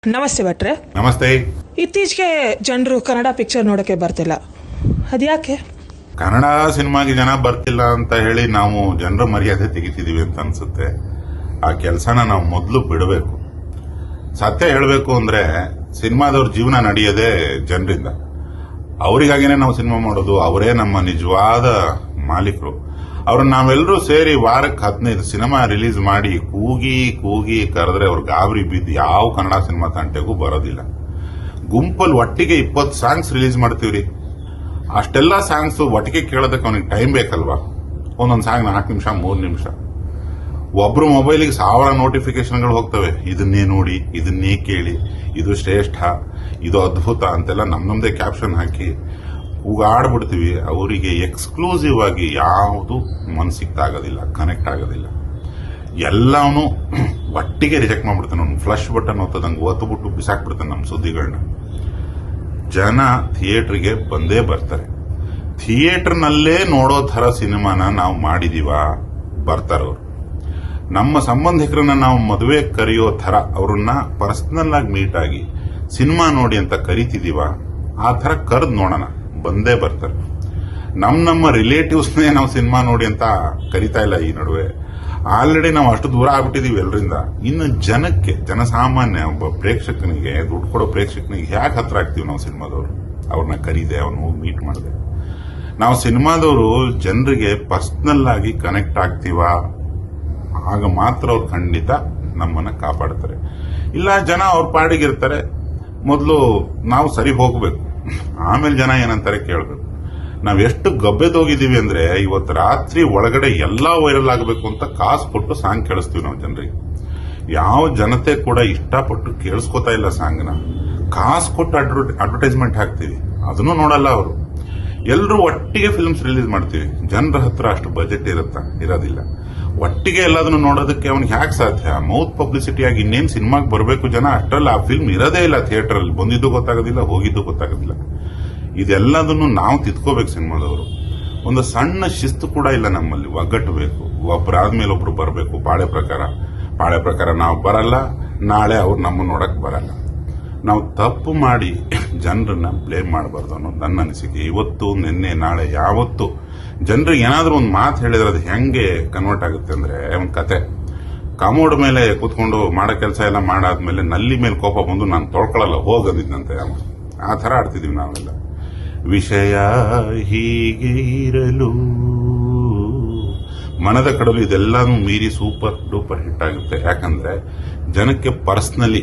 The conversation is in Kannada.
ನಮಸ್ತೆ ಭಟ್ರೆ. ನಮಸ್ತೆ. ಇತ್ತೀಚೆಗೆ ಜನರು ಕನ್ನಡ ಪಿಕ್ಚರ್ ನೋಡಕ್ಕೆ ಬರ್ತಿಲ್ಲ, ಅದ್ಯಾಕೆ? ಕನ್ನಡ ಸಿನಿಮಾಗೆ ಜನ ಬರ್ತಿಲ್ಲ ಅಂತ ಹೇಳಿ ನಾವು ಜನರ ಮರ್ಯಾದೆ ತೆಗಿತಿದೀವಿ ಅಂತ ಅನ್ಸುತ್ತೆ. ಆ ಕೆಲಸನ ನಾವು ಮೊದಲು ಬಿಡಬೇಕು. ಸತ್ಯ ಹೇಳಬೇಕು ಅಂದ್ರೆ ಸಿನಿಮಾದವ್ರ ಜೀವನ ನಡೆಯೋದೇ ಜನರಿಂದ. ಅವರಿಗಾಗಿನೇ ನಾವು ಸಿನಿಮಾ ಮಾಡೋದು. ಅವರೇ ನಮ್ಮ ನಿಜವಾದ ಮಾಲೀಕರು. ಅವ್ರನ್ನ ನಾವೆಲ್ಲರೂ ಸೇರಿ ವಾರಕ್ಕೆ 15 ಸಿನಿಮಾ ರಿಲೀಸ್ ಮಾಡಿ ಕೂಗಿ ಕೂಗಿ ಕರೆದ್ರೆ ಅವ್ರ ಗಾಬರಿ ಬಿದ್ದು ಯಾವ ಕನ್ನಡ ಸಿನಿಮಾ ತಂಟೆಗೂ ಬರೋದಿಲ್ಲ. ಗುಂಪಲ್ಲಿ ಒಟ್ಟಿಗೆ 20 ಸಾಂಗ್ಸ್ ರಿಲೀಸ್ ಮಾಡ್ತೀವ್ರಿ. ಅಷ್ಟೆಲ್ಲ ಸಾಂಗ್ಸ್ ಒಟ್ಟಿಗೆ ಕೇಳೋದಕ್ಕೆ ಅವನಿಗೆ ಟೈಮ್ ಬೇಕಲ್ವಾ? ಒಂದೊಂದು ಸಾಂಗ್ 4 ನಿಮಿಷ 3 ನಿಮಿಷ. ಒಬ್ರು ಮೊಬೈಲಿಗೆ 1000 ನೋಟಿಫಿಕೇಶನ್ಗಳು ಹೋಗ್ತವೆ. ಇದನ್ನೇ ನೋಡಿ, ಇದನ್ನೇ ಕೇಳಿ, ಇದು ಶ್ರೇಷ್ಠ, ಇದು ಅದ್ಭುತ ಅಂತೆಲ್ಲ ನಮ್ದೇ ಕ್ಯಾಪ್ಷನ್ ಹಾಕಿ ಕೂಗಾಡ್ಬಿಡ್ತೀವಿ. ಅವರಿಗೆ ಎಕ್ಸ್ಕ್ಲೂಸಿವ್ ಆಗಿ ಯಾವುದು ಮನಸ್ಸಿಗೆ ತಾಗೋದಿಲ್ಲ, ಕನೆಕ್ಟ್ ಆಗೋದಿಲ್ಲ. ಎಲ್ಲವನ್ನೂ ಒಟ್ಟಿಗೆ ರಿಜೆಕ್ಟ್ ಮಾಡ್ಬಿಡ್ತಾನೆ. ಅವ್ನು ಫ್ಲಶ್ ಬಟನ್ ಒತ್ತದಂಗೆ ಒತ್ತುಬಿಟ್ಟು ಬಿಸಾಕ್ಬಿಡ್ತಾನೆ ನಮ್ಮ ಸುದ್ದಿಗಳನ್ನ. ಜನ ಥಿಯೇಟರ್ಗೆ ಬಂದೇ ಬರ್ತಾರೆ. ಥಿಯೇಟರ್ನಲ್ಲೇ ನೋಡೋ ಥರ ಸಿನಿಮಾನ ನಾವು ಮಾಡಿದೀವ, ಬರ್ತಾರವ್ರು. ನಮ್ಮ ಸಂಬಂಧಿಕರನ್ನ ನಾವು ಮದುವೆ ಕರೆಯೋ ಥರ ಅವ್ರನ್ನ ಪರ್ಸನಲ್ ಆಗಿ ಮೀಟ್ ಆಗಿ ಸಿನಿಮಾ ನೋಡಿ ಅಂತ ಕರಿತಿದೀವ, ಆ ಥರ ಕರೆದು ನೋಡೋಣ, ಬಂದೇ ಬರ್ತಾರೆ. ನಮ್ಮ ರಿಲೇಟಿವ್ಸ್ನೇ ನಾವು ಸಿನಿಮಾ ನೋಡಿ ಅಂತ ಕರಿತಾ ಇಲ್ಲ ಈ ನಡುವೆ. ಆಲ್ರೆಡಿ ನಾವು ಅಷ್ಟು ದೂರ ಆಗ್ಬಿಟ್ಟಿದೀವಿ ಎಲ್ಲರಿಂದ. ಇನ್ನು ಜನಕ್ಕೆ, ಜನಸಾಮಾನ್ಯ ಒಬ್ಬ ಪ್ರೇಕ್ಷಕನಿಗೆ, ದುಡ್ಡು ಕೊಡೋ ಪ್ರೇಕ್ಷಕನಿಗೆ ಯಾಕೆ ಹತ್ರ ಆಗ್ತೀವಿ ನಾವು ಸಿನಿಮಾದವರು? ಅವ್ರನ್ನ ಕರೀದೆ, ಅವ್ರನ್ನ ಹೋಗಿ ಮೀಟ್ ಮಾಡಿದೆ. ನಾವು ಸಿನಿಮಾದವರು ಜನರಿಗೆ ಪರ್ಸನಲ್ ಆಗಿ ಕನೆಕ್ಟ್ ಆಗ್ತೀವ, ಆಗ ಮಾತ್ರ ಅವ್ರು ಖಂಡಿತ ನಮ್ಮನ್ನ ಕಾಪಾಡ್ತಾರೆ. ಇಲ್ಲ ಜನ ಅವ್ರ ಪಾಡಿಗಿರ್ತಾರೆ. ಮೊದಲು ನಾವು ಸರಿ ಹೋಗ್ಬೇಕು, ಆಮೇಲೆ ಜನ ಏನಂತಾರೆ ಕೇಳಬೇಕು. ನಾವೆಷ್ಟು ಗಬ್ಬೆದೋಗಿದೀವಿ ಅಂದ್ರೆ ಇವತ್ತು ರಾತ್ರಿ ಒಳಗಡೆ ಎಲ್ಲಾ ವೈರಲ್ ಆಗಬೇಕು ಅಂತ ಕಾಸು ಕೊಟ್ಟು ಸಾಂಗ್ ಕೇಳಿಸ್ತೀವಿ ನಾವು ಜನರಿಗೆ. ಯಾವ ಜನತೆ ಕೂಡ ಇಷ್ಟಪಟ್ಟು ಕೇಳಿಸ್ಕೊತಾ ಇಲ್ಲ ಸಾಂಗ್ನ. ಕಾಸು ಕೊಟ್ಟು ಅಡ್ವರ್ಟೈಸ್ಮೆಂಟ್ ಹಾಕ್ತೀವಿ, ಅದನ್ನು ನೋಡಲ್ಲ ಅವರು. ಎಲ್ಲರೂ ಒಟ್ಟಿಗೆ ಫಿಲ್ಮ್ಸ್ ರಿಲೀಸ್ ಮಾಡ್ತೀವಿ. ಜನರ ಹತ್ರ ಅಷ್ಟು ಬಜೆಟ್ ಇರೋದಿಲ್ಲ. ಒಟ್ಟಿಗೆ ಎಲ್ಲದನ್ನು ನೋಡೋದಕ್ಕೆ ಅವ್ನಿಗೆ ಹ್ಯಾಕ್ ಸಾಧ್ಯ? ಮೌತ್ ಪಬ್ಲಿಸಿಟಿ ಆಗಿ ಇನ್ನೇನು ಸಿನಿಮಾಗೆ ಬರಬೇಕು ಜನ, ಅಷ್ಟರಲ್ಲಿ ಆ ಫಿಲ್ಮ್ ಇರೋದೇ ಇಲ್ಲ ಥಿಯೇಟರ್ ಅಲ್ಲಿ. ಬಂದಿದ್ದು ಗೊತ್ತಾಗೋದಿಲ್ಲ, ಹೋಗಿದ್ದು ಗೊತ್ತಾಗೋದಿಲ್ಲ. ಇದೆಲ್ಲದನ್ನು ನಾವು ತಿದ್ಕೋಬೇಕು ಸಿನಿಮಾದವರು. ಒಂದು ಸಣ್ಣ ಶಿಸ್ತು ಕೂಡ ಇಲ್ಲ ನಮ್ಮಲ್ಲಿ. ಒಗ್ಗಟ್ಟು ಬೇಕು. ಒಬ್ಬರಾದ್ಮೇಲೆ ಒಬ್ರು ಬರಬೇಕು. ಪಾಳೆ ಪ್ರಕಾರ ನಾವು ಬರಲ್ಲ, ನಾಳೆ ಅವ್ರು ನಮ್ಮ ನೋಡಕ್ ಬರಲ್ಲ. ನಾವು ತಪ್ಪು ಮಾಡಿ ಜನರನ್ನ ಬ್ಲೇಮ್ ಮಾಡಬಾರ್ದು ಅನ್ನೋದು ನನ್ನ ಅನಿಸಿಕೆ. ಇವತ್ತು ನಿನ್ನೆ ನಾಳೆ ಯಾವತ್ತು ಜನರಿಗೆ ಏನಾದ್ರೂ ಒಂದು ಮಾತು ಹೇಳಿದ್ರೆ ಅದು ಹೆಂಗೆ ಕನ್ವರ್ಟ್ ಆಗುತ್ತೆ ಅಂದ್ರೆ, ಒಂದು ಕತೆ. ಕಾಮೋಡ್ ಮೇಲೆ ಕೂತ್ಕೊಂಡು ಮಾಡೋ ಕೆಲಸ ಎಲ್ಲ ಮಾಡಾದ್ಮೇಲೆ ನಲ್ಲಿ ಮೇಲೆ ಕೋಪ ಬಂದು ನಾನು ತೊಳ್ಕೊಳ್ಳಲ್ಲ ಹೋಗದಿದ್ದಂತೆ, ಆ ಥರ ಆಡ್ತಿದೀವಿ ನಾವೆಲ್ಲ. ವಿಷಯ ಹೀಗೆ ಇರಲು ಮನದ ಕಡಲು ಇದೆಲ್ಲಾನು ಮೀರಿ ಸೂಪರ್ ಡೂಪರ್ ಹಿಟ್ ಆಗುತ್ತೆ. ಯಾಕಂದ್ರೆ ಜನಕ್ಕೆ ಪರ್ಸನಲಿ